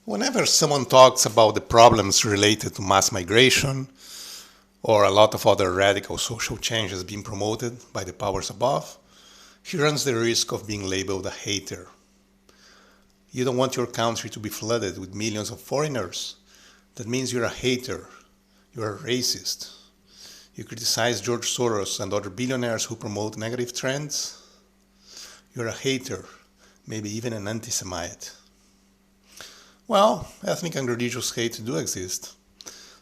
Whenever someone talks about the problems related to mass migration or a lot of other radical social changes being promoted by the powers above, he runs the risk of being labeled a hater. You don't want your country to be flooded with millions of foreigners. That means you're a hater. You're a racist. You criticize George Soros and other billionaires who promote negative trends. You're a hater, maybe even an anti-Semite. Well, ethnic and religious hate do exist.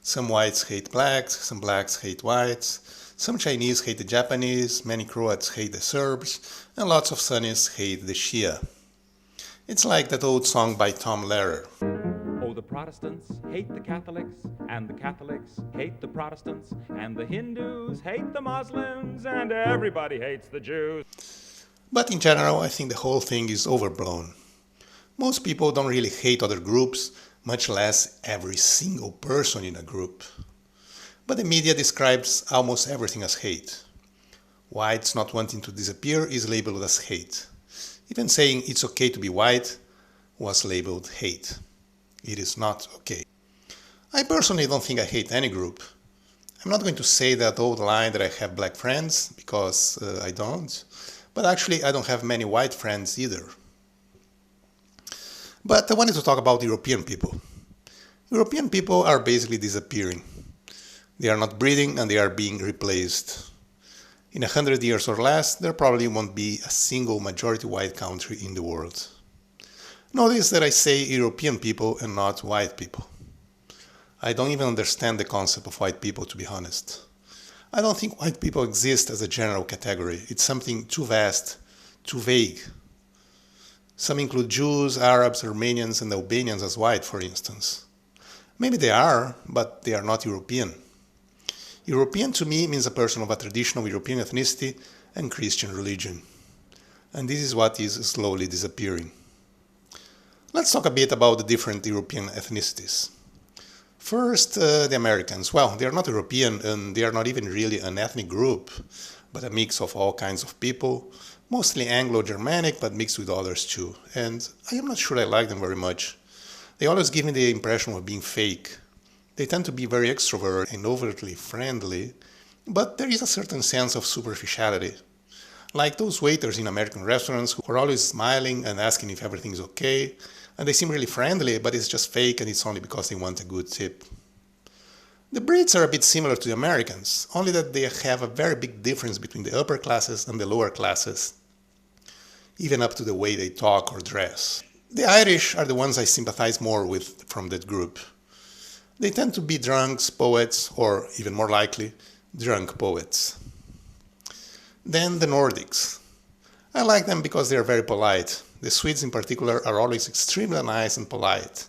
Some whites hate blacks, some blacks hate whites, some Chinese hate the Japanese, many Croats hate the Serbs, and lots of Sunnis hate the Shia. It's like that old song by Tom Lehrer. Oh, the Protestants hate the Catholics, and the Catholics hate the Protestants, and the Hindus hate the Muslims, and everybody hates the Jews. But in general, I think the whole thing is overblown. Most people don't really hate other groups, much less every single person in a group. But the media describes almost everything as hate. Whites not wanting to disappear is labeled as hate. Even saying it's okay to be white was labeled hate. It is not okay. I personally don't think I hate any group. I'm not going to say that old line that I have black friends, because I don't. But actually, I don't have many white friends either. But I wanted to talk about European people. European people are basically disappearing. They are not breeding and they are being replaced. In 100 years or less, there probably won't be a single majority white country in the world. Notice that I say European people and not white people. I don't even understand the concept of white people, to be honest. I don't think white people exist as a general category. It's something too vast, too vague. Some include Jews, Arabs, Armenians, and Albanians as white, for instance. Maybe they are, but they are not European. European to me means a person of a traditional European ethnicity and Christian religion. And this is what is slowly disappearing. Let's talk a bit about the different European ethnicities. First, the Americans. Well, they are not European and they are not even really an ethnic group, but a mix of all kinds of people. Mostly Anglo-Germanic, but mixed with others too. And I am not sure I like them very much. They always give me the impression of being fake. They tend to be very extrovert and overtly friendly, but there is a certain sense of superficiality. Like those waiters in American restaurants who are always smiling and asking if everything is okay, and they seem really friendly, but it's just fake and it's only because they want a good tip. The Brits are a bit similar to the Americans, only that they have a very big difference between the upper classes and the lower classes, even up to the way they talk or dress. The Irish are the ones I sympathize more with from that group. They tend to be drunks, poets, or even more likely, drunk poets. Then the Nordics. I like them because they are very polite. The Swedes in particular are always extremely nice and polite.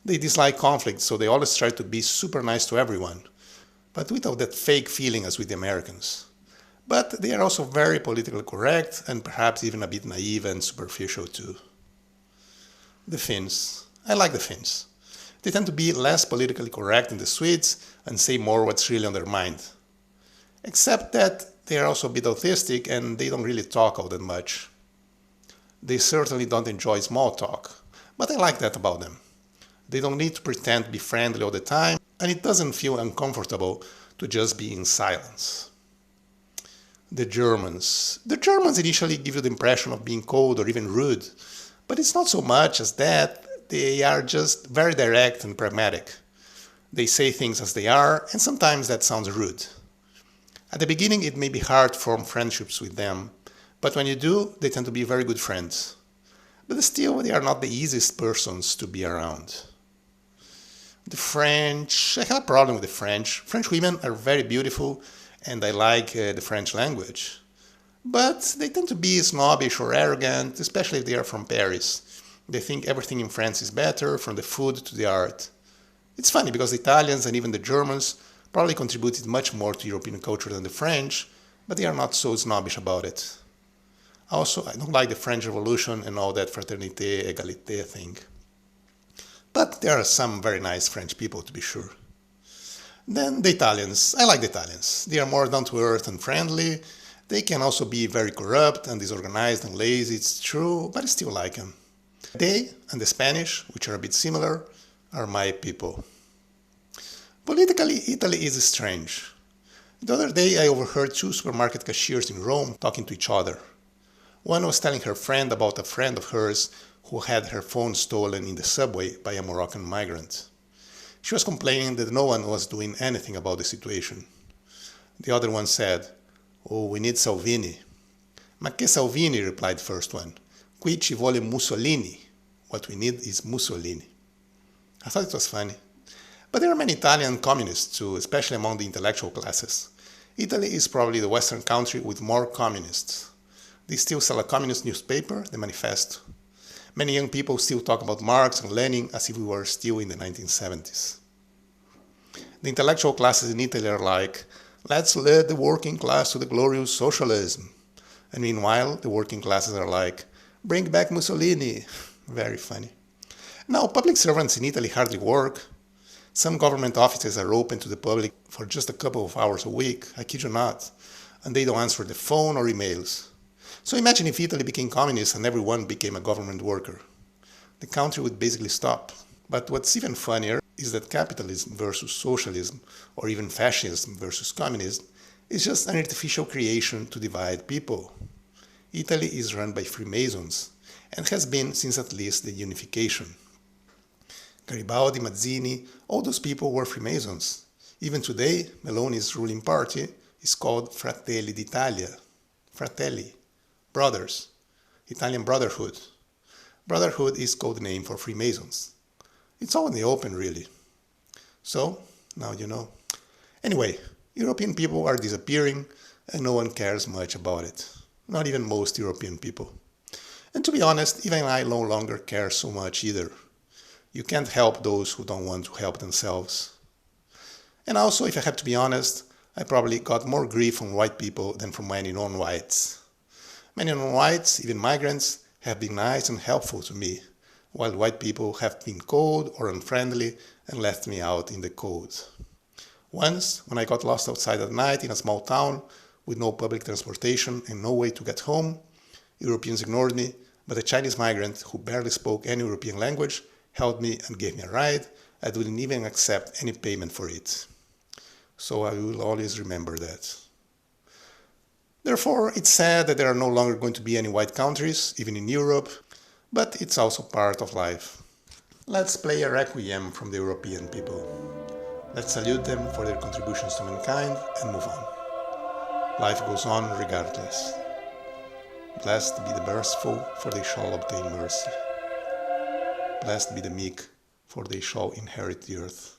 They dislike conflict, so they always try to be super nice to everyone, but without that fake feeling as with the Americans. But they are also very politically correct and perhaps even a bit naive and superficial too. The Finns. I like the Finns. They tend to be less politically correct than the Swedes and say more what's really on their mind. Except that they are also a bit autistic and they don't really talk all that much. They certainly don't enjoy small talk, but I like that about them. They don't need to pretend to be friendly all the time, and it doesn't feel uncomfortable to just be in silence. The Germans. The Germans initially give you the impression of being cold or even rude, but it's not so much as that. They are just very direct and pragmatic. They say things as they are, and sometimes that sounds rude. At the beginning, it may be hard to form friendships with them, but when you do, they tend to be very good friends. But still, they are not the easiest persons to be around. The French, I have a problem with the French. French women are very beautiful and I like the French language. But they tend to be snobbish or arrogant, especially if they are from Paris. They think everything in France is better, from the food to the art. It's funny because the Italians and even the Germans probably contributed much more to European culture than the French, but they are not so snobbish about it. Also, I don't like the French Revolution and all that fraternité, égalité thing. But there are some very nice French people, to be sure. Then the Italians. I like the Italians. They are more down-to-earth and friendly. They can also be very corrupt and disorganized and lazy, it's true, but I still like them. They and the Spanish, which are a bit similar, are my people. Politically, Italy is strange. The other day I overheard two supermarket cashiers in Rome talking to each other. One was telling her friend about a friend of hers who had her phone stolen in the subway by a Moroccan migrant. She was complaining that no one was doing anything about the situation. The other one said, "Oh, we need Salvini." "Ma che Salvini?" replied the first one. "Qui ci vuole Mussolini." What we need is Mussolini. I thought it was funny. But there are many Italian communists too, especially among the intellectual classes. Italy is probably the Western country with more communists. They still sell a communist newspaper, the Manifesto. Many young people still talk about Marx and Lenin as if we were still in the 1970s. The intellectual classes in Italy are like, "Let's lead the working class to the glorious socialism." And meanwhile, the working classes are like, "Bring back Mussolini." Very funny. Now, public servants in Italy hardly work. Some government offices are open to the public for just a couple of hours a week, I kid you not, and they don't answer the phone or emails. So imagine if Italy became communist and everyone became a government worker. The country would basically stop. But what's even funnier is that capitalism versus socialism, or even fascism versus communism, is just an artificial creation to divide people. Italy is run by Freemasons, and has been since at least the unification. Garibaldi, Mazzini, all those people were Freemasons. Even today, Meloni's ruling party is called Fratelli d'Italia. Fratelli, brothers, Italian Brotherhood. Brotherhood is code name for Freemasons. It's all in the open, really. So, now you know. Anyway, European people are disappearing and no one cares much about it. Not even most European people. And to be honest, even I no longer care so much either. You can't help those who don't want to help themselves. And also, if I have to be honest, I probably got more grief from white people than from many non-whites. Many non-whites, even migrants, have been nice and helpful to me, while white people have been cold or unfriendly and left me out in the cold. Once, when I got lost outside at night in a small town with no public transportation and no way to get home, Europeans ignored me, but a Chinese migrant who barely spoke any European language helped me and gave me a ride. I didn't even accept any payment for it. So I will always remember that. Therefore, it's sad that there are no longer going to be any white countries, even in Europe, but it's also part of life. Let's play a Requiem from the European people. Let's salute them for their contributions to mankind and move on. Life goes on regardless. Blessed be the merciful, for they shall obtain mercy. Blessed be the meek, for they shall inherit the earth.